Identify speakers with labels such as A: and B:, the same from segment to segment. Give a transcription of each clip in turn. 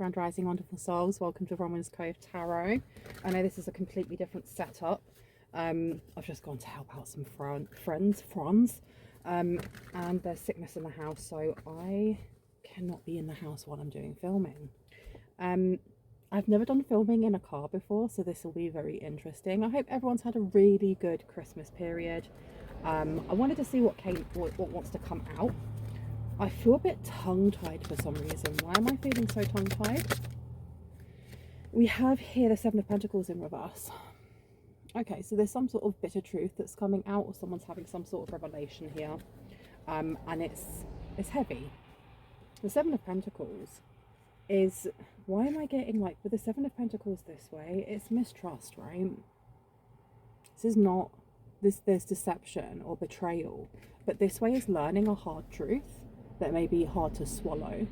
A: Grand Rising, wonderful souls. Welcome to Bronwen's Cove Tarot. I know this is a completely different setup. I've just gone to help out some friends, and there's sickness in the house, so I cannot be in the house while I'm doing filming. I've never done filming in a car before, so this will be very interesting. I hope everyone's had a really good Christmas period. I wanted to see what wants to come out. I feel a bit tongue-tied for some reason. Why am I feeling so tongue-tied? We have here the Seven of Pentacles in reverse. Okay, so there's some sort of bitter truth that's coming out, or someone's having some sort of revelation here, and it's heavy. The Seven of Pentacles is, why am I getting, like, with the Seven of Pentacles this way, it's mistrust, right? This is not, there's deception or betrayal, but this way is learning a hard truth that may be hard to swallow.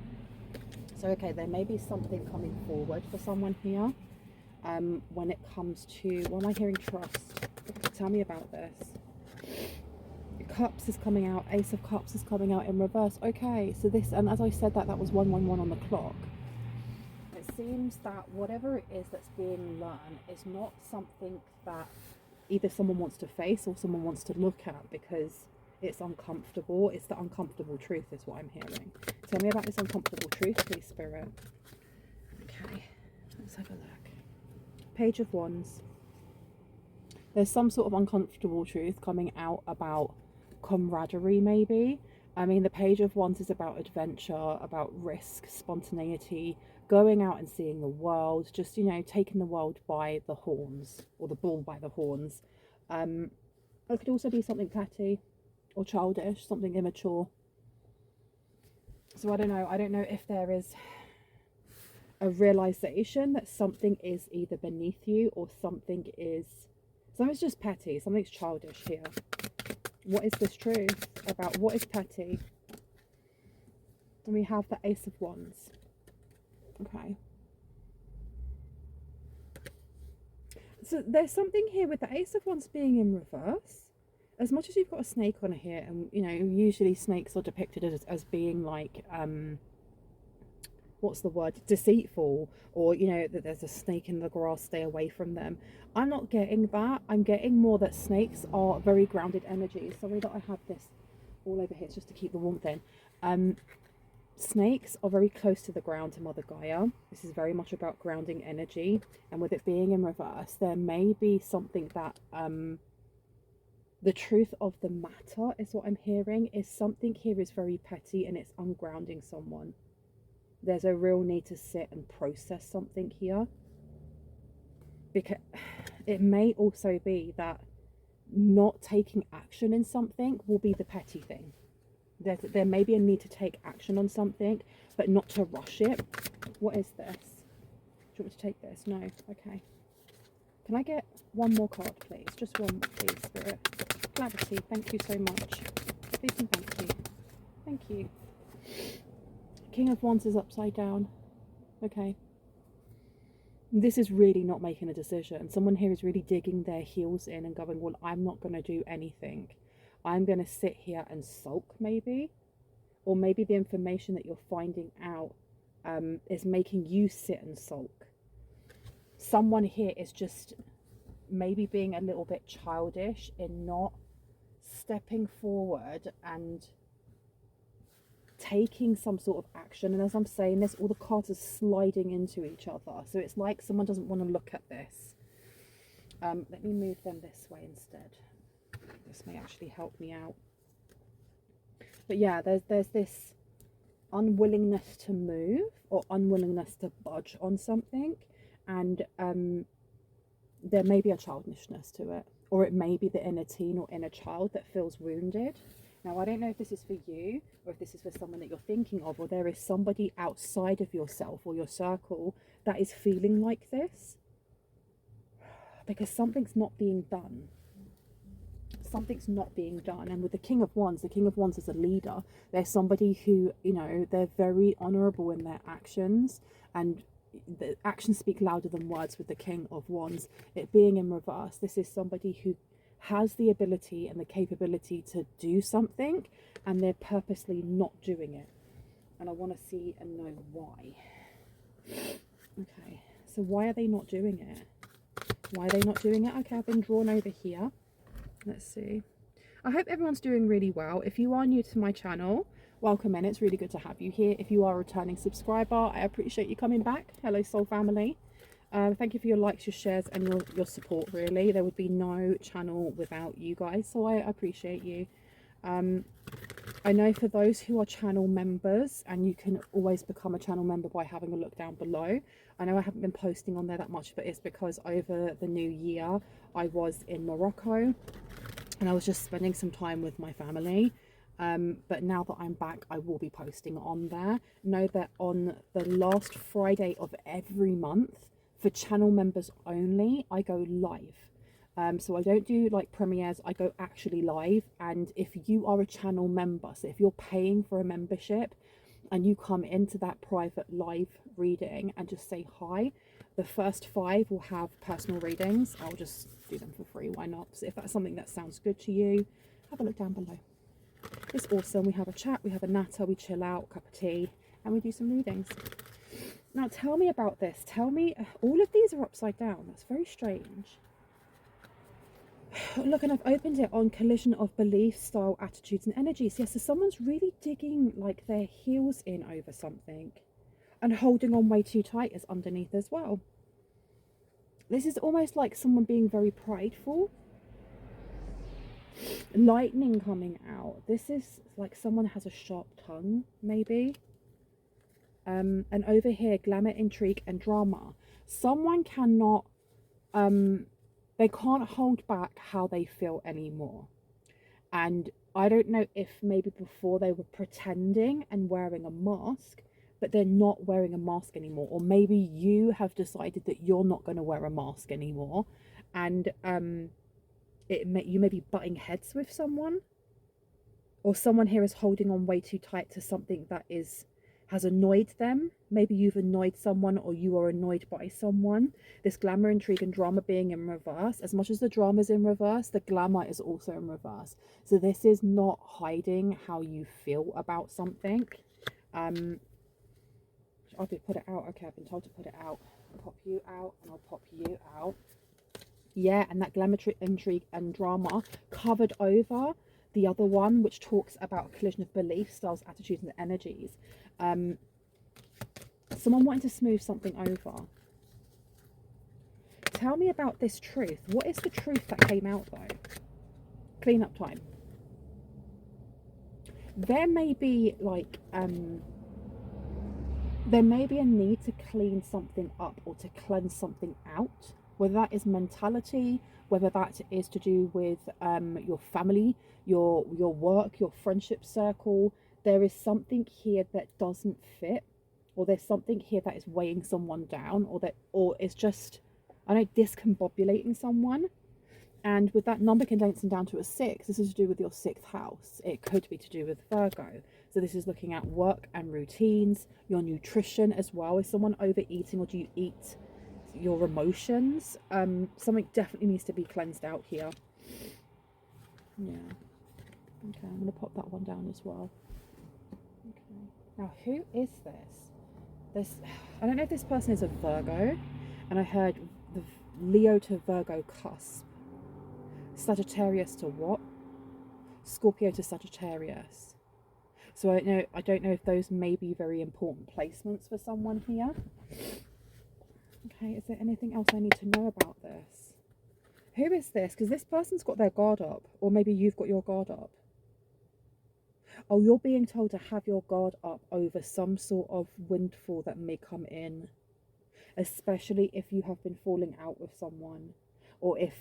A: So okay, there may be something coming forward for someone here. When it comes to, why am I hearing trust? Tell me about this. Cups is coming out, Ace of Cups is coming out in reverse. Okay, so this, and as I said, that was 111 on the clock. It seems that whatever it is that's being learned is not something that either someone wants to face or someone wants to look at, because it's uncomfortable. It's the uncomfortable truth is what I'm hearing. Tell me about this uncomfortable truth, please, Spirit. Okay, let's have a look. Page of Wands. There's some sort of uncomfortable truth coming out about camaraderie, maybe. I mean, the Page of Wands is about adventure, about risk, spontaneity, going out and seeing the world, just, you know, taking the world by the horns, or the bull by the horns. It could also be something petty or childish, something immature. So I don't know if there is a realization that something is either beneath you or something's just petty, something's childish here. What is this truth about what is petty? And we have the Ace of Wands. Okay. So there's something here with the Ace of Wands being in reverse. As much as you've got a snake on here, and you know, usually snakes are depicted as being like, what's the word, deceitful, or, you know, that there's a snake in the grass, stay away from them. I'm not getting that. I'm getting more that snakes are very grounded energies. Sorry that I have this all over here, it's just to keep the warmth in. Snakes are very close to the ground, to Mother Gaia. This is very much about grounding energy, and with it being in reverse, there may be something that the truth of the matter is what I'm hearing, is something here is very petty and it's ungrounding someone. There's a real need to sit and process something here, because it may also be that not taking action in something will be the petty thing. There may be a need to take action on something, but not to rush it. What is this? Do you want me to take this? No? Okay. Can I get one more card, please? Just one, please, Spirit. Clarity, thank you so much. Please and thank you. Thank you. King of Wands is upside down. Okay. This is really not making a decision. Someone here is really digging their heels in and going, well, I'm not going to do anything. I'm going to sit here and sulk, maybe. Or maybe the information that you're finding out is making you sit and sulk. Someone here is just maybe being a little bit childish in not stepping forward and taking some sort of action. And as I'm saying this, all the cards are sliding into each other, so it's like someone doesn't want to look at this. Let me move them this way instead. This may actually help me out. But yeah, there's this unwillingness to move or unwillingness to budge on something, and there may be a childishness to it, or it may be the inner teen or inner child that feels wounded. Now, I don't know if this is for you or if this is for someone that you're thinking of, or there is somebody outside of yourself or your circle that is feeling like this, because something's not being done. Something's not being done. And with the King of Wands is a leader. They're somebody who, you know, they're very honourable in their actions, and the actions speak louder than words with the King of Wands. It being in reverse, this is somebody who has the ability and the capability to do something, and they're purposely not doing it. And I want to see and know why. Okay, so why are they not doing it? Why are they not doing it? Okay, I've been drawn over here. Let's see. I hope everyone's doing really well. If you are new to my channel, welcome in. It's really good to have you here. If you are a returning subscriber, I appreciate you coming back. Hello, soul family. Thank you for your likes, your shares, and your support, really. There would be no channel without you guys, so I appreciate you. I know for those who are channel members, and you can always become a channel member by having a look down below. I know I haven't been posting on there that much, but it's because over the new year, I was in Morocco, and I was just spending some time with my family. But now that I'm back, I will be posting on there. Know that on the last Friday of every month, for channel members only, I go live. So I don't do like premieres, I go actually live. And if you are a channel member, so if you're paying for a membership and you come into that private live reading and just say hi, the first 5 will have personal readings. I'll just do them for free, why not? So if that's something that sounds good to you, have a look down below. It's awesome. We have a chat, we have a natter, we chill out, cup of tea, and we do some readings. Now tell me about this. Tell me, all of these are upside down. That's very strange. Look, and I've opened it on collision of beliefs, style, attitudes, and energies. Yes, so someone's really digging like their heels in over something, and holding on way too tight is underneath as well. This is almost like someone being very prideful. Lightning coming out. This is like someone has a sharp tongue, maybe. And over here, glamour, intrigue, and drama. Someone cannot, they can't hold back how they feel anymore. And I don't know if maybe before they were pretending and wearing a mask, but they're not wearing a mask anymore. Or maybe you have decided that you're not going to wear a mask anymore. And you may be butting heads with someone. Or someone here is holding on way too tight to something that has annoyed them. Maybe you've annoyed someone, or you are annoyed by someone. This glamour, intrigue, and drama being in reverse. As much as the drama is in reverse, the glamour is also in reverse. So this is not hiding how you feel about something. I'll put it out. Okay, I've been told to put it out. I'll pop you out, and I'll pop you out. Yeah, and that glamour, intrigue, and drama covered over the other one, which talks about collision of beliefs, styles, attitudes, and energies. Someone wanting to smooth something over. Tell me about this truth. What is the truth that came out though? Clean up time. There may be like there may be a need to clean something up or to cleanse something out, whether that is mentality, whether that is to do with your family, your work, your friendship circle. There is something here that doesn't fit, or there's something here that is weighing someone down, or it's just, I know, discombobulating someone. And with that number condensing down to a 6, this is to do with your 6th house. It could be to do with Virgo. So this is looking at work and routines, your nutrition as well. Is someone overeating, or do you eat your emotions? Something definitely needs to be cleansed out here. Yeah. Okay, I'm going to pop that one down as well. Okay. Now, who is this? I don't know if this person is a Virgo, and I heard the Leo to Virgo cusp. Sagittarius to what? Scorpio to Sagittarius. So I don't know if those may be very important placements for someone here. Okay, is there anything else I need to know about this? Who is this? Because this person's got their guard up, or maybe you've got your guard up. Oh, you're being told to have your guard up over some sort of windfall that may come in, especially if you have been falling out with someone, or if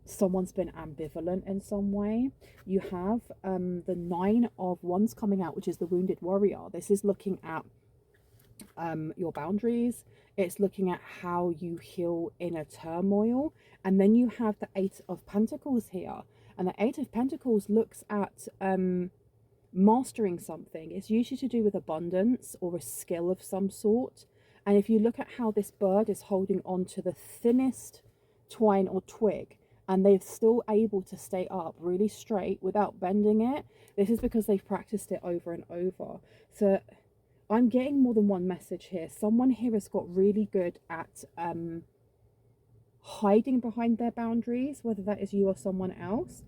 A: someone's been ambivalent in some way. You have the 9 of Wands coming out, which is the wounded warrior. This is looking at your boundaries. It's looking at how you heal inner turmoil. And then you have the 8 of Pentacles here, and the 8 of Pentacles looks at mastering something. It's usually to do with abundance or a skill of some sort. And if you look at how this bird is holding on to the thinnest twine or twig, and they're still able to stay up really straight without bending it, this is because they've practiced it over and over. So I'm getting more than one message here. Someone here has got really good at hiding behind their boundaries, whether that is you or someone else.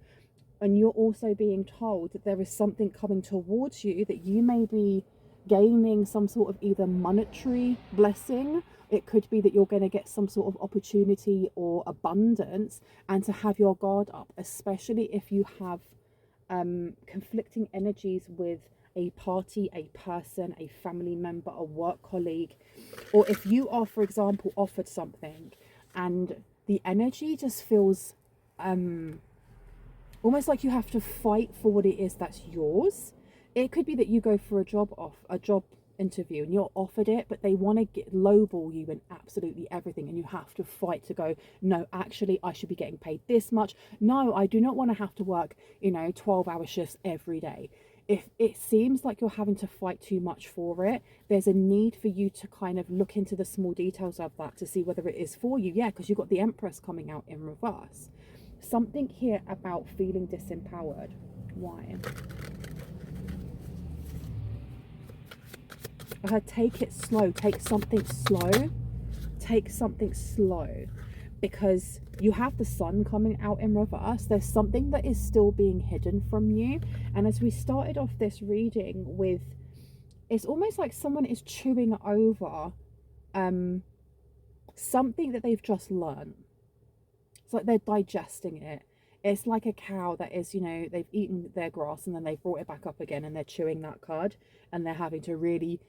A: And you're also being told that there is something coming towards you, that you may be gaining some sort of either monetary blessing. It could be that you're going to get some sort of opportunity or abundance, and to have your guard up, especially if you have conflicting energies with a party, a person, a family member, a work colleague, or if you are, for example, offered something and the energy just feels almost like you have to fight for what it is that's yours. It could be that you go for a job interview and you're offered it, but they want to lowball you in absolutely everything, and you have to fight to go, no, actually I should be getting paid this much. No, I do not want to have to work 12-hour shifts every day. If it seems like you're having to fight too much for it, there's a need for you to kind of look into the small details of that to see whether it is for you. Yeah, because you've got the Empress coming out in reverse. Something here about feeling disempowered. Why? I heard take it slow. Take something slow. Take something slow. Because you have the Sun coming out in reverse. There's something that is still being hidden from you. And as we started off this reading with, it's almost like someone is chewing over something that they've just learned. It's like they're digesting it. It's like a cow that is, they've eaten their grass and then they've brought it back up again, and they're chewing that cud, and they're having to really,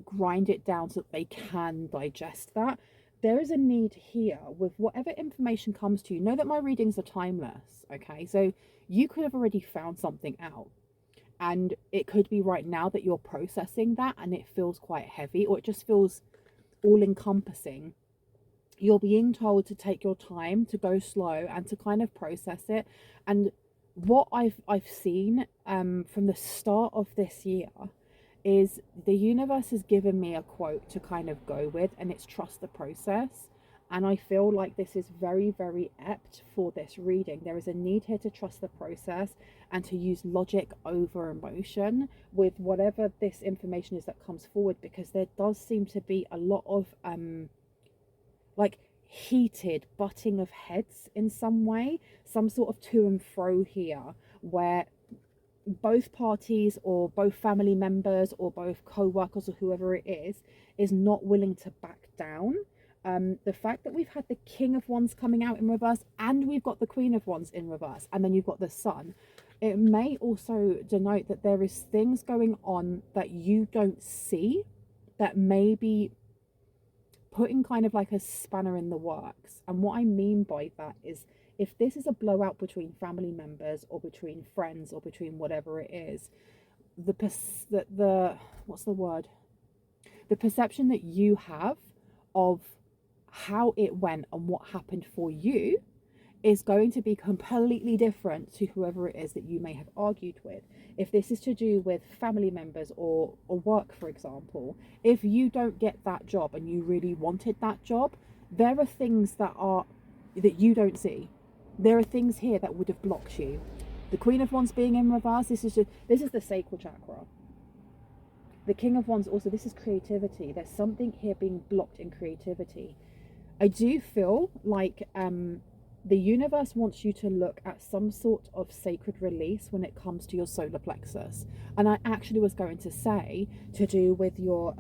A: grind it down so that they can digest that. There is a need here with whatever information comes to you. Know that my readings are timeless, okay? So you could have already found something out, and it could be right now that you're processing that and it feels quite heavy, or it just feels all encompassing. You're being told to take your time, to go slow, and to kind of process it. And what I've seen from the start of this year is the universe has given me a quote to kind of go with, and it's trust the process. And I feel like this is very, very apt for this reading. There is a need here to trust the process and to use logic over emotion with whatever this information is that comes forward, because there does seem to be a lot of like heated butting of heads in some way, some sort of to and fro here, where both parties or both family members or both co-workers or whoever it is not willing to back down. The fact that we've had the King of Wands coming out in reverse, and we've got the Queen of Wands in reverse, and then you've got the Sun, it may also denote that there is things going on that you don't see that may be putting kind of like a spanner in the works. And what I mean by that is, if this is a blowout between family members or between friends or between whatever it is, the what's the word? The perception that you have of how it went and what happened for you is going to be completely different to whoever it is that you may have argued with. If this is to do with family members or work, for example, if you don't get that job and you really wanted that job, there are things that you don't see. There are things here that would have blocked you. The Queen of Wands being in reverse, this is the sacral chakra. The King of Wands also, this is creativity. There's something here being blocked in creativity. I do feel like the universe wants you to look at some sort of sacred release when it comes to your solar plexus. And I actually was going to say to do with your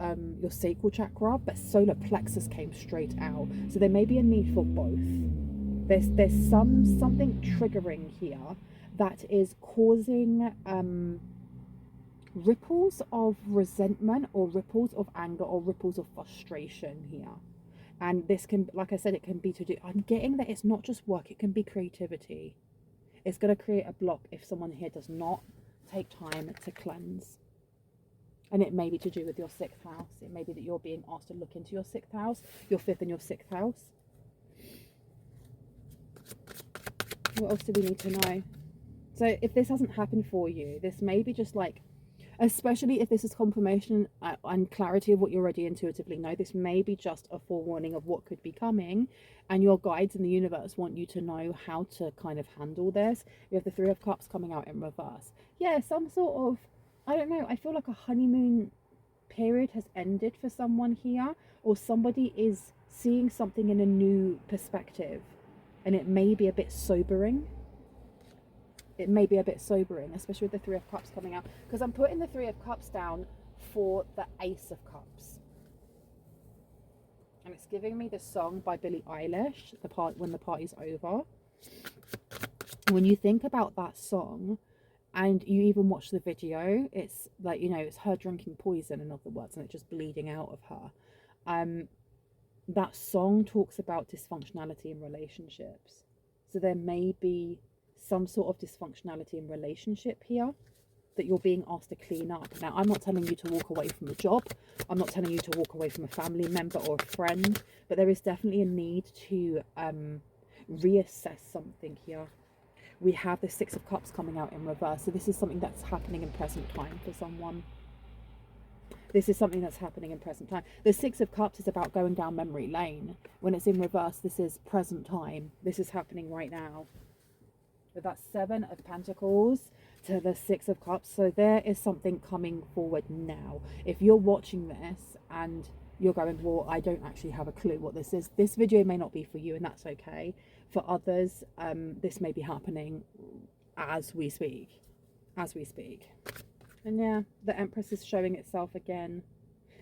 A: sacral chakra, but solar plexus came straight out. So there may be a need for both. There's something triggering here that is causing ripples of resentment or ripples of anger or ripples of frustration here. And this can, like I said, it can be to do, I'm getting that it's not just work, it can be creativity. It's going to create a block if someone here does not take time to cleanse. And it may be to do with your 6th house. It may be that you're being asked to look into your 6th house, your 5th and your 6th house. What else do we need to know? So if this hasn't happened for you, this may be just like, especially if this is confirmation and clarity of what you already intuitively know, this may be just a forewarning of what could be coming, and your guides in the universe want you to know how to kind of handle this. You have the 3 of Cups coming out in reverse. Yeah, some sort of, I don't know, I feel like a honeymoon period has ended for someone here, or somebody is seeing something in a new perspective, and it may be a bit sobering. It may be a bit sobering, especially with the Three of Cups coming out, because I'm putting the Three of Cups down for the Ace of Cups, and it's giving me the song by Billie Eilish, the part When the Party's Over. When you think about that song and you even watch the video, it's like, you know, it's her drinking poison, in other words, and it's just bleeding out of her. That song talks about dysfunctionality in relationships, so there may be some sort of dysfunctionality in relationship here that you're being asked to clean up. Now, I'm not telling you to walk away from a job, I'm not telling you to walk away from a family member or a friend, but there is definitely a need to reassess something here. We have the Six of Cups coming out in reverse, so this is something that's happening in present time for someone. This is something that's happening in present time. The Six of Cups is about going down memory lane. When it's in reverse, this is present time. This is happening right now. With that Seven of Pentacles to the Six of Cups, so there is something coming forward now. If you're watching this and you're going, well, I don't actually have a clue what this is, this video may not be for you, and that's okay. For others, this may be happening as we speak. And yeah, the Empress is showing itself again.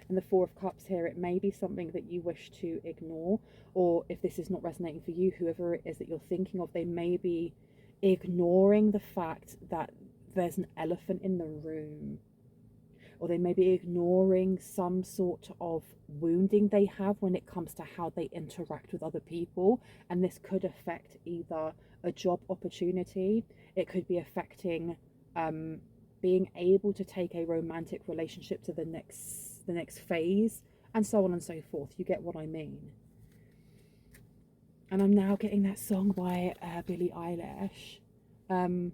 A: And the Four of Cups here, it may be something that you wish to ignore, or if this is not resonating for you, whoever it is that you're thinking of, they may be ignoring the fact that there's an elephant in the room, or they may be ignoring some sort of wounding they have when it comes to how they interact with other people. And this could affect either a job opportunity, it could be affecting being able to take a romantic relationship to the next phase, and so on and so forth. You get what I mean? And I'm now getting that song by Billie Eilish,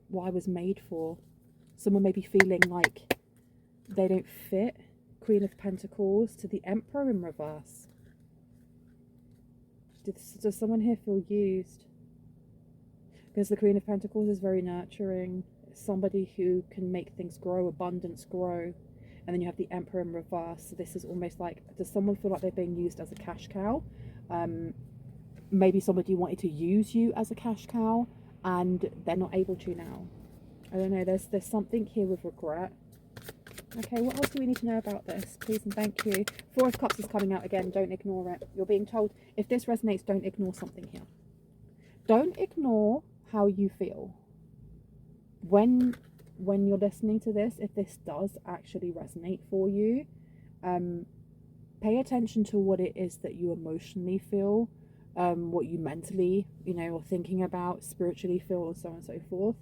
A: What I Was Made For. Someone may be feeling like they don't fit. Queen of Pentacles to the Emperor in reverse. Does someone here feel used? Because the Queen of Pentacles is very nurturing. It's somebody who can make things grow, abundance grow. And then you have the Emperor in reverse. So this is almost like, does someone feel like they're being used as a cash cow? Maybe somebody wanted to use you as a cash cow and they're not able to now. I don't know, there's something here with regret. Okay, what else do we need to know about this? Please and thank you. Four of Cups is coming out again. Don't ignore it. You're being told, if this resonates, don't ignore something here. Don't ignore how you feel. When you're listening to this, if this does actually resonate for you, pay attention to what it is that you emotionally feel, what you mentally, or thinking about, spiritually feel, or so on and so forth.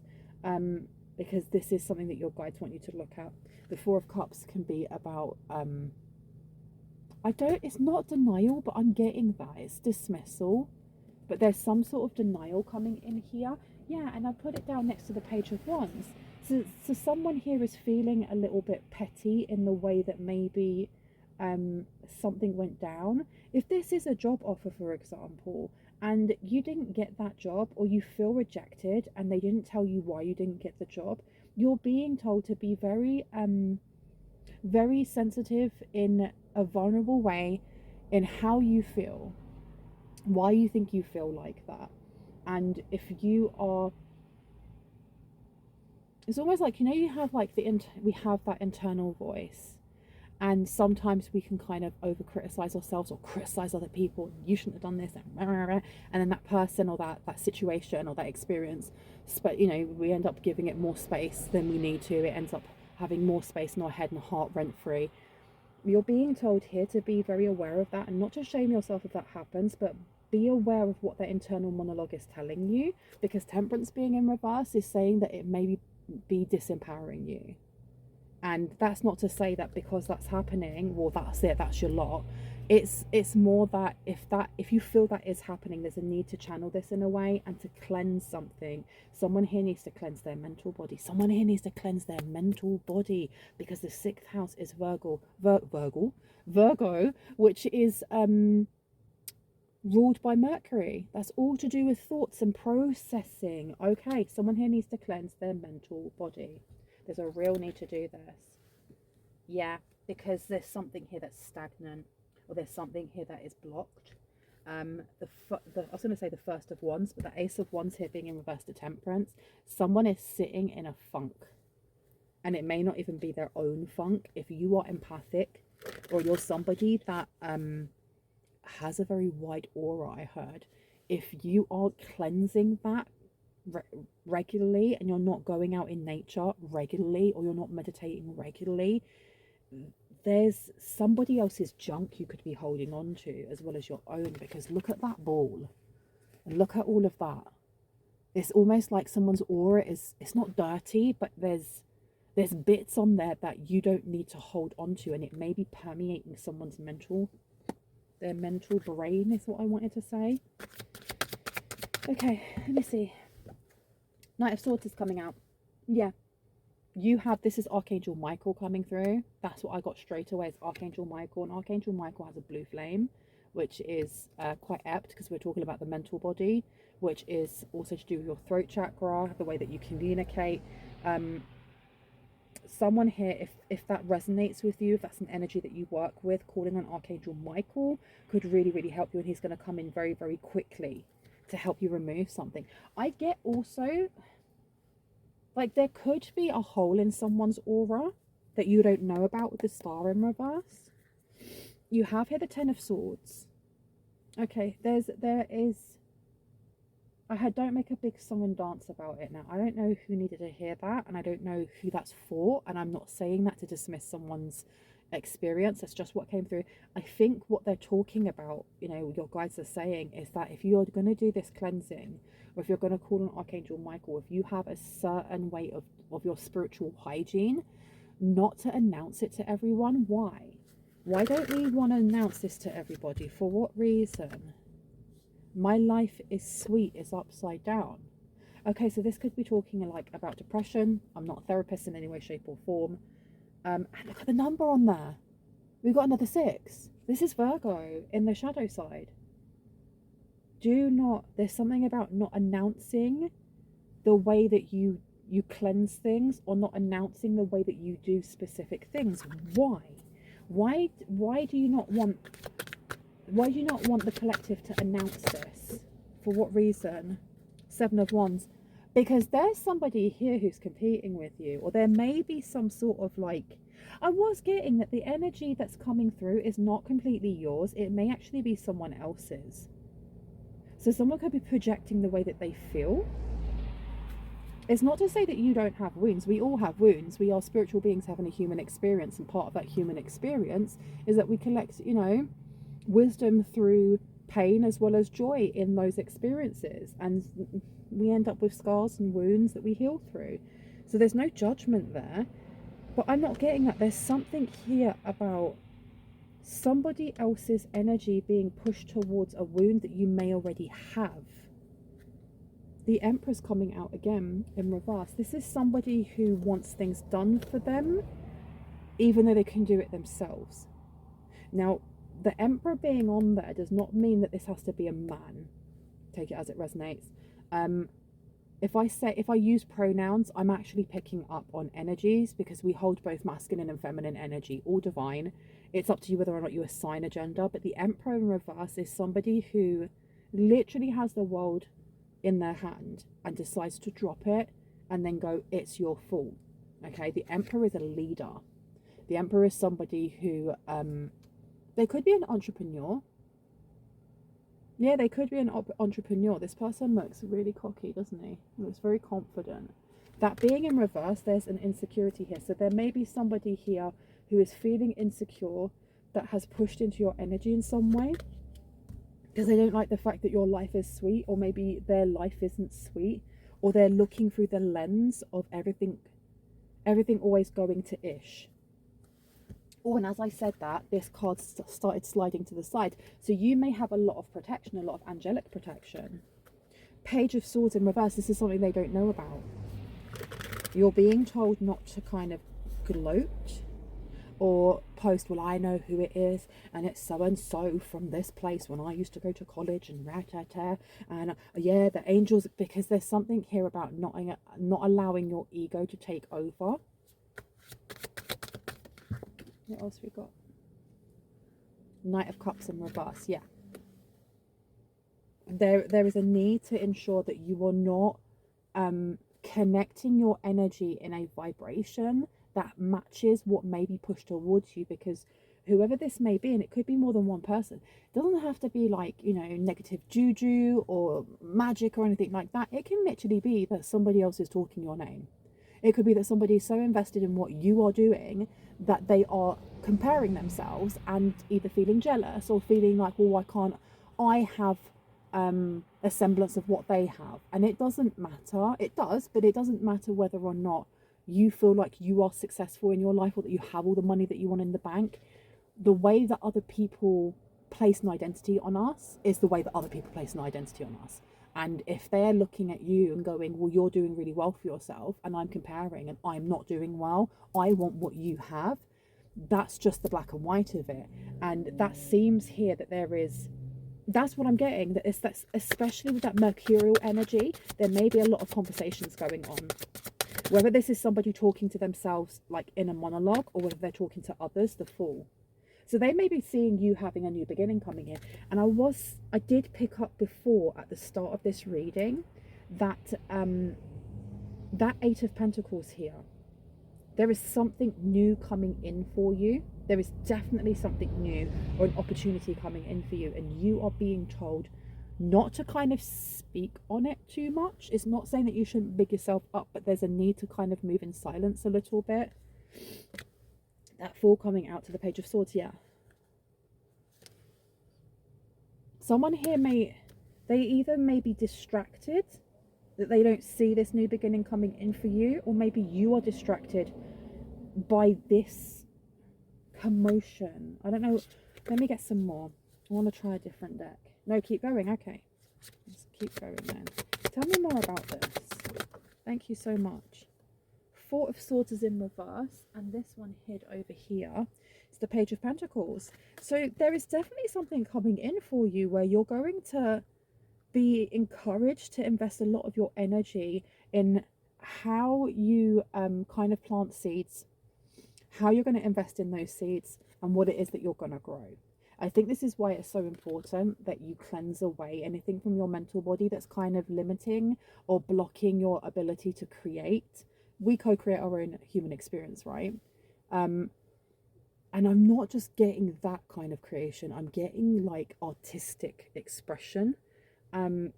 A: Because this is something that your guides want you to look at. The Four of Cups can be about, it's not denial, but I'm getting that. It's dismissal. But there's some sort of denial coming in here. Yeah, and I put it down next to the Page of Wands. So someone here is feeling a little bit petty in the way that maybe something went down. If this is a job offer, for example, and you didn't get that job, or you feel rejected and they didn't tell you why you didn't get the job, you're being told to be very very sensitive in a vulnerable way in how you feel, why you think you feel like that. And if you are, it's almost like, you have like we have that internal voice, and sometimes we can kind of over criticize ourselves or criticize other people. You shouldn't have done this, and then that person or that situation or that experience, but we end up giving it more space than we need to. It ends up having more space in our head and heart rent free. You're being told here to be very aware of that, and not to shame yourself if that happens, but be aware of what that internal monologue is telling you, because Temperance being in reverse is saying that it may be disempowering you. And that's not to say that because that's happening, well, that's it, that's your lot. It's more that if you feel that is happening, there's a need to channel this in a way and to cleanse something. Someone here needs to cleanse their mental body. Someone here needs to cleanse their mental body, because the 6th house is Virgo, which is ruled by Mercury. That's all to do with thoughts and processing. Okay, someone here needs to cleanse their mental body. There's a real need to do this. Yeah, because there's something here that's stagnant, or there's something here that is blocked. I was going to say the First of Wands, but the Ace of Wands here being in reverse to Temperance, someone is sitting in a funk, and it may not even be their own funk. If you are empathic, or you're somebody that has a very wide aura, I heard, if you are cleansing that regularly, and you're not going out in nature regularly, or you're not meditating regularly, there's somebody else's junk you could be holding on to as well as your own. Because look at that ball, and look at all of that. It's almost like someone's aura is, it's not dirty, but there's bits on there that you don't need to hold on to, and it may be permeating someone's their mental brain is what I wanted to say. Okay, let me see. Knight of Swords is coming out. Yeah, you have, this is Archangel Michael coming through. That's what I got straight away, is Archangel Michael. And Archangel Michael has a blue flame, which is quite apt, because we're talking about the mental body, which is also to do with your throat chakra, the way that you communicate. Someone here, if that resonates with you, if that's an energy that you work with, calling on Archangel Michael could really, really help you. And he's going to come in very, very quickly to help you remove something. I get also, like, there could be a hole in someone's aura that you don't know about with the Star in reverse. You have here the Ten of Swords. Okay, don't make a big song and dance about it now. I don't know who needed to hear that, and I don't know who that's for, and I'm not saying that to dismiss someone's experience. That's just what came through. I think what they're talking about, you know, your guides are saying, is that if you're going to do this cleansing, or if you're going to call on Archangel Michael, if you have a certain way of your spiritual hygiene, not to announce it to everyone. Why don't we want to announce this to everybody? For what reason? My life is sweet is upside down. Okay, so this could be talking like about depression. I'm not a therapist in any way, shape or form. And look at the number on there. We've got another 6. This is Virgo in the shadow side. There's something about not announcing the way that you cleanse things, or not announcing the way that you do specific things. Why do you not want the collective to announce this? For what reason? 7 of Wands. Because there's somebody here who's competing with you, or there may be some sort of, like, I was getting that the energy that's coming through is not completely yours. It may actually be someone else's. So someone could be projecting the way that they feel. It's not to say that you don't have wounds. We all have wounds. We are spiritual beings having a human experience, and part of that human experience is that we collect, you know, wisdom through pain as well as joy in those experiences, and we end up with scars and wounds that we heal through. So there's no judgment there, but I'm not getting that. There's something here about somebody else's energy being pushed towards a wound that you may already have. The Empress coming out again in reverse. This is somebody who wants things done for them, even though they can do it themselves. Now, the Emperor being on there does not mean that this has to be a man. Take it as it resonates. If I use pronouns, I'm actually picking up on energies, because we hold both masculine and feminine energy, all divine. It's up to you whether or not you assign a gender. But the Emperor in reverse is somebody who literally has the world in their hand and decides to drop it and then go, it's your fault. Okay, the Emperor is a leader. The Emperor is somebody who they could be an entrepreneur. Yeah, they could be an entrepreneur. This person looks really cocky, doesn't he? Looks very confident. That being in reverse, there's an insecurity here. So there may be somebody here who is feeling insecure, that has pushed into your energy in some way, because they don't like the fact that your life is sweet, or maybe their life isn't sweet, or they're looking through the lens of everything always going to ish. Oh, and as I said that, this card started sliding to the side. So you may have a lot of protection, a lot of angelic protection. Page of Swords in reverse. This is something they don't know about. You're being told not to kind of gloat or post, well, I know who it is, and it's so-and-so from this place when I used to go to college, and rat-tat-tat, and yeah, the angels, because there's something here about not allowing your ego to take over. What else we got? Knight of Cups in reverse. Yeah. There is a need to ensure that you are not connecting your energy in a vibration that matches what may be pushed towards you, because whoever this may be, and it could be more than one person, it doesn't have to be like, you know, negative juju or magic or anything like that. It can literally be that somebody else is talking your name. It could be that somebody is so invested in what you are doing that they are comparing themselves and either feeling jealous or feeling like, well, why can't I have a semblance of what they have? And it doesn't matter. It does, but it doesn't matter whether or not you feel like you are successful in your life or that you have all the money that you want in the bank. The way that other people place an identity on us is the way that other people place an identity on us. And if they're looking at you and going, well, you're doing really well for yourself, and I'm comparing and I'm not doing well, I want what you have, that's just the black and white of it. And that seems here that there is, that's what I'm getting, that's especially with that mercurial energy, there may be a lot of conversations going on. Whether this is somebody talking to themselves like in a monologue, or whether they're talking to others, the Fool. So they may be seeing you having a new beginning coming in. And I did pick up before at the start of this reading that that Eight of Pentacles here, there is something new coming in for you. There is definitely something new or an opportunity coming in for you, and you are being told not to kind of speak on it too much. It's not saying that you shouldn't big yourself up, but there's a need to kind of move in silence a little bit. That Fool coming out to the Page of Swords, yeah. Someone here they either may be distracted, that they don't see this new beginning coming in for you, or maybe you are distracted by this commotion. I don't know. Let me get some more. I want to try a different deck. No, keep going. Okay. Let's keep going then. Tell me more about this. Thank you so much. Four of Swords is in reverse, and this one hid over here. It's the Page of Pentacles. So there is definitely something coming in for you where you're going to be encouraged to invest a lot of your energy in how you kind of plant seeds, how you're going to invest in those seeds, and what it is that you're going to grow. I think this is why it's so important that you cleanse away anything from your mental body that's kind of limiting or blocking your ability to create. We co-create our own human experience, right? And I'm not just getting that kind of creation. I'm getting like artistic expression. There's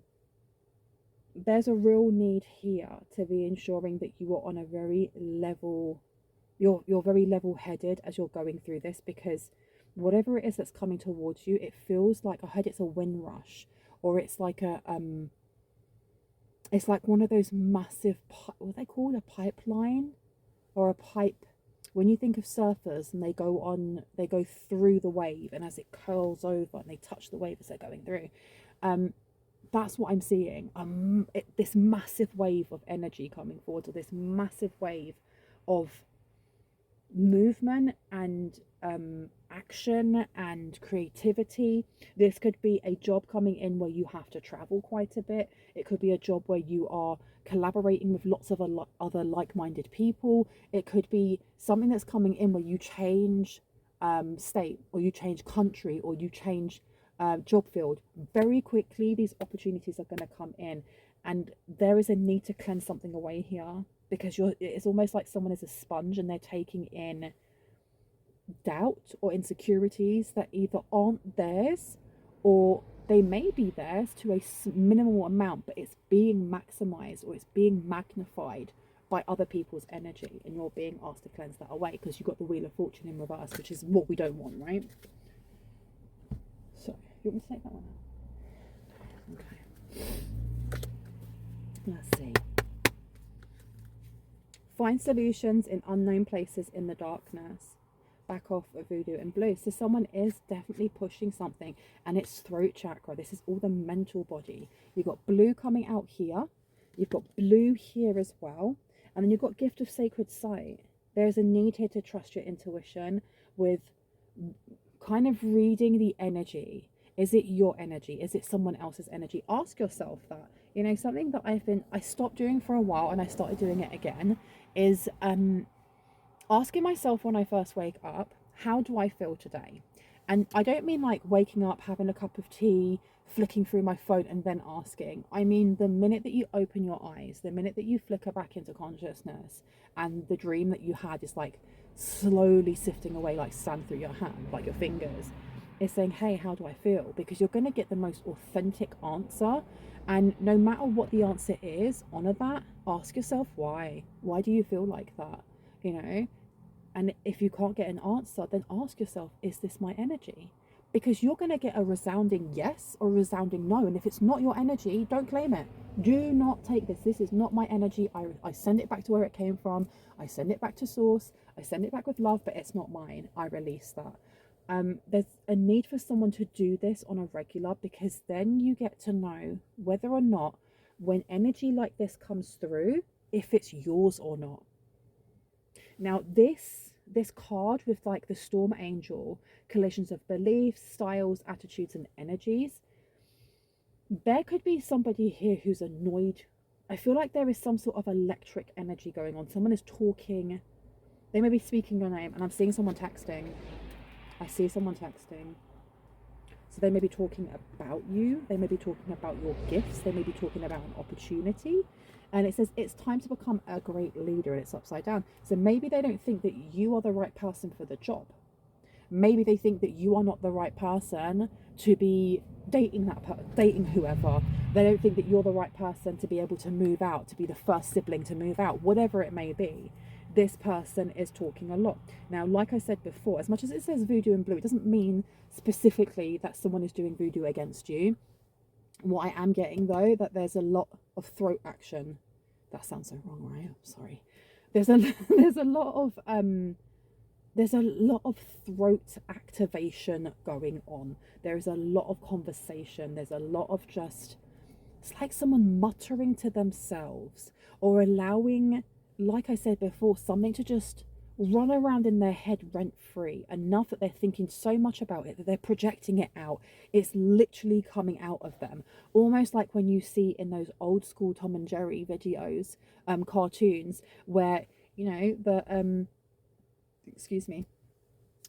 A: a real need here to be ensuring that you are on a very level, you're very level-headed as you're going through this, because whatever it is that's coming towards you, it feels like, I heard it's a wind rush, or it's like a it's like one of those massive, what they call a pipeline, or a pipe. When you think of surfers and they go through the wave, and as it curls over and they touch the wave as they're going through, that's what I'm seeing. This massive wave of energy coming forward, or this massive wave of movement and action and creativity. This could be a job coming in where you have to travel quite a bit. It could be a job where you are collaborating with lots of other like-minded people. It could be something that's coming in where you change state, or you change country, or you change job field very quickly. These opportunities are going to come in, and there is a need to cleanse something away here, because it's almost like someone is a sponge and they're taking in doubt or insecurities that either aren't theirs, or they may be theirs to a minimal amount, but it's being maximized or it's being magnified by other people's energy, and you're being asked to cleanse that away because you've got the Wheel of Fortune in reverse, which is what we don't want, right? So, you want me to take that one out? Okay. Let's see. Find solutions in unknown places in the darkness. Back off of Voodoo and Blue. So someone is definitely pushing something, and it's throat chakra. This is all the mental body. You've got blue coming out here. You've got blue here as well. And then you've got Gift of Sacred Sight. There's a need here to trust your intuition with kind of reading the energy. Is it your energy? Is it someone else's energy? Ask yourself that. You know, something that I stopped doing for a while and I started doing it again is asking myself when I first wake up, how do I feel today? And I don't mean like waking up, having a cup of tea, flicking through my phone and then asking. I mean the minute that you open your eyes, the minute that you flicker back into consciousness, and the dream that you had is like slowly sifting away like sand through your hand, like your fingers, is saying, hey, how do I feel? Because you're going to get the most authentic answer. And no matter what the answer is, honor that. Ask yourself why. Why do you feel like that? You know? And if you can't get an answer, then ask yourself, is this my energy? Because you're going to get a resounding yes or a resounding no. And if it's not your energy, don't claim it. Do not take this. This is not my energy. I send it back to where it came from. I send it back to source. I send it back with love, but it's not mine. I release that. There's a need for someone to do this on a regular, because then you get to know whether or not, when energy like this comes through, if it's yours or not. Now this card with like the storm angel, collisions of beliefs, styles, attitudes and energies, there could be somebody here who's annoyed. I feel like there is some sort of electric energy going on. Someone is talking, they may be speaking your name, and I'm seeing someone texting. I see someone texting. So they may be talking about you. They may be talking about your gifts. They may be talking about an opportunity. And it says it's time to become a great leader, and it's upside down. So maybe they don't think that you are the right person for the job. Maybe they think that you are not the right person to be dating dating whoever. They don't think that you're the right person to be able to move out, to be the first sibling to move out, whatever it may be. This person is talking a lot. Now, like I said before, as much as it says voodoo in blue, it doesn't mean specifically that someone is doing voodoo against you. What I am getting though, that there's a lot of throat action. That sounds so wrong, right? I'm sorry. There's a lot of throat activation going on. There is a lot of conversation. There's a lot of just, it's like someone muttering to themselves, or allowing, like I said before, something to just run around in their head rent free, enough that they're thinking so much about it that they're projecting it out. It's literally coming out of them, almost like when you see in those old school Tom and Jerry videos, cartoons, where, you know,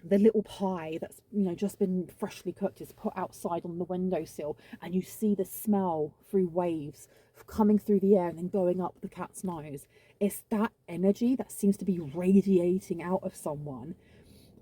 A: the little pie that's, you know, just been freshly cooked is put outside on the windowsill, and you see the smell through waves coming through the air and then going up the cat's nose. It's that energy that seems to be radiating out of someone,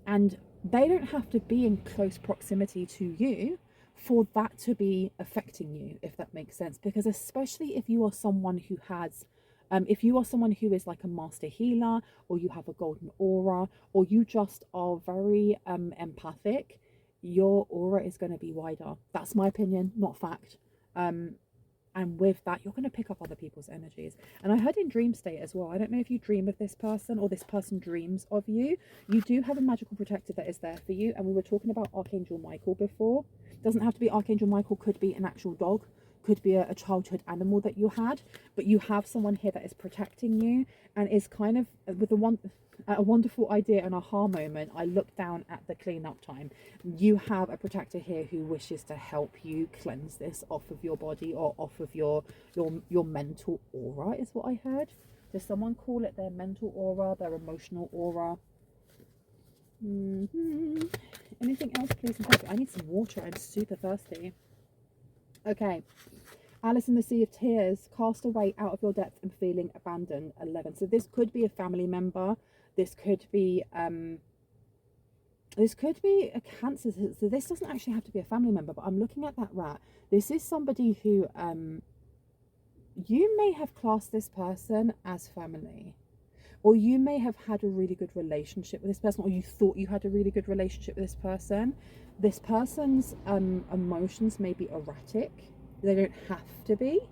A: and they don't have to be in close proximity to you for that to be affecting you, if that makes sense. Because especially if you are someone who has if you are someone who is like a master healer, or you have a golden aura, or you just are very empathic, your aura is going to be wider. That's my opinion, not fact. And with that, you're going to pick up other people's energies. And I heard in dream state as well. I don't know if you dream of this person or this person dreams of you. You do have a magical protector that is there for you. And we were talking about Archangel Michael before. It doesn't have to be Archangel Michael, could be an actual dog, could be a childhood animal that you had. But you have someone here that is protecting you, and is kind of with a wonderful idea and aha moment. I look down at the cleanup time. You have a protector here who wishes to help you cleanse this off of your body, or off of your mental aura, is what I heard. Does someone call it their mental aura, their emotional aura? Anything else, please? I need some water. I'm super thirsty. Okay. Alice in the Sea of Tears, cast away out of your depth and feeling abandoned, 11. So this could be a family member. This could be a Cancer. So this doesn't actually have to be a family member, but I'm looking at that rat. This is somebody who you may have classed this person as family, or you may have had a really good relationship with this person, or you thought you had a really good relationship with this person. This person's emotions may be erratic. They don't have to be.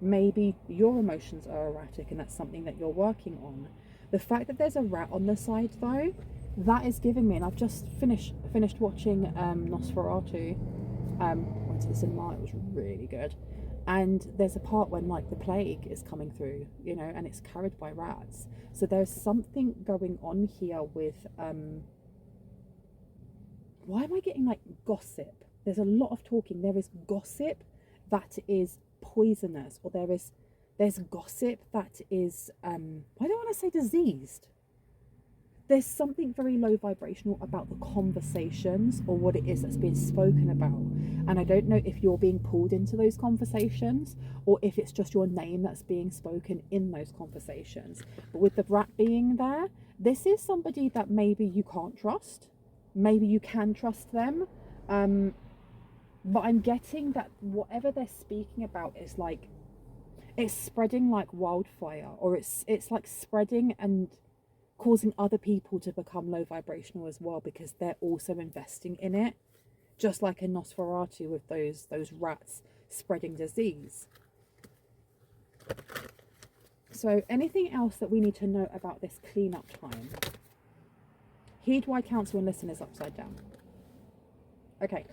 A: Maybe your emotions are erratic, and that's something that you're working on. The fact that there's a rat on the side though, that is giving me, and I've just finished watching Nosferatu. Went to the cinema, it was really good. And there's a part when like the plague is coming through, you know, and it's carried by rats. So there's something going on here with why am I getting like gossip? There's a lot of talking. There is gossip that is poisonous, or there's gossip that is I don't want to say diseased. there's something very low vibrational about the conversations or what it is that's being spoken about. And I don't know if you're being pulled into those conversations or if it's just your name that's being spoken in those conversations. But with the brat being there, this is somebody that maybe you can't trust. Maybe you can trust them. But I'm getting that whatever they're speaking about is like, it's spreading like wildfire, or it's like spreading and causing other people to become low vibrational as well, because they're also investing in it, just like in Nosferatu with those rats spreading disease. So anything else that we need to know about this cleanup time? Heed why counsel and listen is upside down. Okay.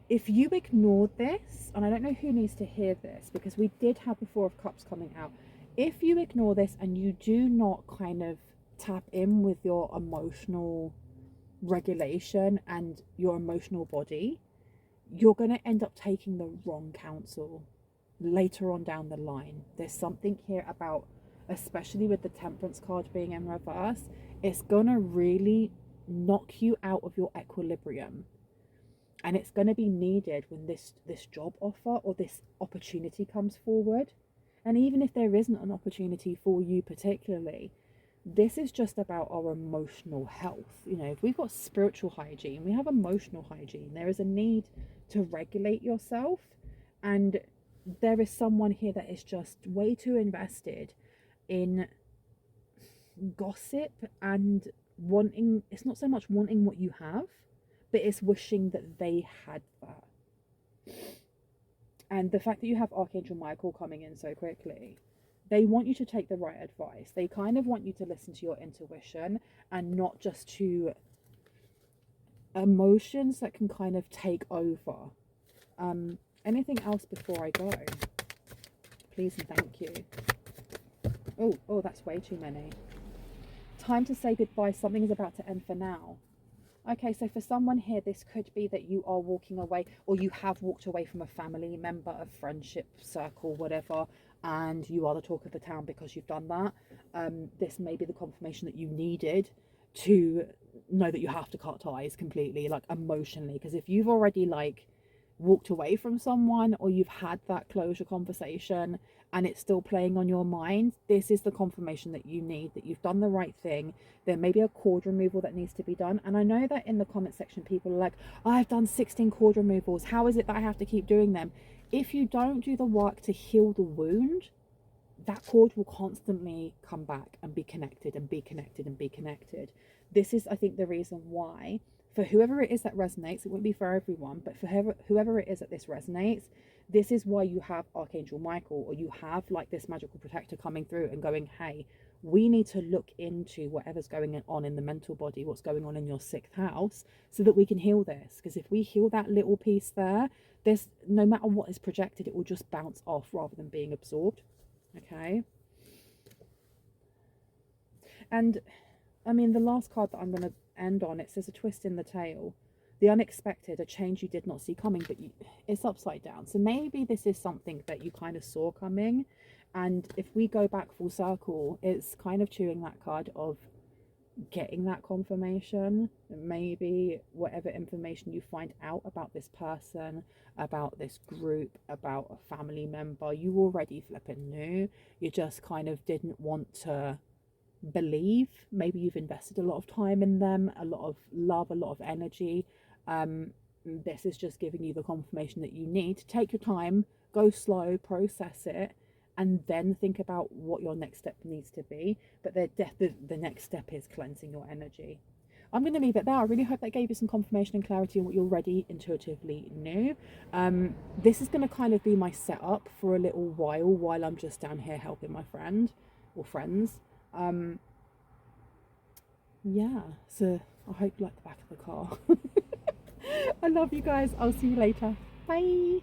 A: If you ignored this, and I don't know who needs to hear this, because we did have the Four of Cups coming out. If you ignore this and you do not kind of tap in with your emotional regulation and your emotional body, you're going to end up taking the wrong counsel later on down the line. There's something here about, especially with the Temperance card being in reverse, it's going to really knock you out of your equilibrium. And it's going to be needed when this job offer or this opportunity comes forward. And even if there isn't an opportunity for you particularly, this is just about our emotional health. You know, if we've got spiritual hygiene, we have emotional hygiene. There is a need to regulate yourself. And there is someone here that is just way too invested in gossip and wanting, it's not so much wanting what you have, but it's wishing that they had that. And the fact that you have Archangel Michael coming in so quickly, they want you to take the right advice. They kind of want you to listen to your intuition and not just to emotions that can kind of take over. Anything else before I go? Please and thank you. Oh, that's way too many. Time to say goodbye. Something is about to end for now. Okay, so for someone here, this could be that you are walking away, or you have walked away from a family member, a friendship circle, whatever, and you are the talk of the town because you've done that. This may be the confirmation that you needed to know that you have to cut ties completely, like emotionally, because if you've already like walked away from someone, or you've had that closure conversation and it's still playing on your mind, this is the confirmation that you need, that you've done the right thing. There may be a cord removal that needs to be done. And I know that in the comment section, people are like, I've done 16 cord removals. How is it that I have to keep doing them? If you don't do the work to heal the wound, that cord will constantly come back and be connected and be connected and be connected. This is, I think, the reason why, for whoever it is that resonates, it won't be for everyone, but for whoever it is that this resonates, this is why you have Archangel Michael, or you have like this magical protector coming through and going, hey, we need to look into whatever's going on in the mental body, what's going on in your 6th house, so that we can heal this. Because if we heal that little piece there, there's, no matter what is projected, it will just bounce off rather than being absorbed. Okay. And I mean, the last card that I'm going to end on, it says a twist in the tail. The unexpected, a change you did not see coming, but it's upside down. So maybe this is something that you kind of saw coming. And if we go back full circle, it's kind of chewing that card of getting that confirmation. Maybe whatever information you find out about this person, about this group, about a family member, you already flipping knew. You just kind of didn't want to believe. Maybe you've invested a lot of time in them, a lot of love, a lot of energy. This is just giving you the confirmation that you need to take your time, go slow, process it, and then think about what your next step needs to be. But the next step is cleansing your energy. I'm going to leave it there. I really hope that gave you some confirmation and clarity on what you already intuitively knew. This is going to kind of be my setup for a little while I'm just down here helping my friend or friends. Yeah, so I hope you like the back of the car. I love you guys. I'll see you later. Bye.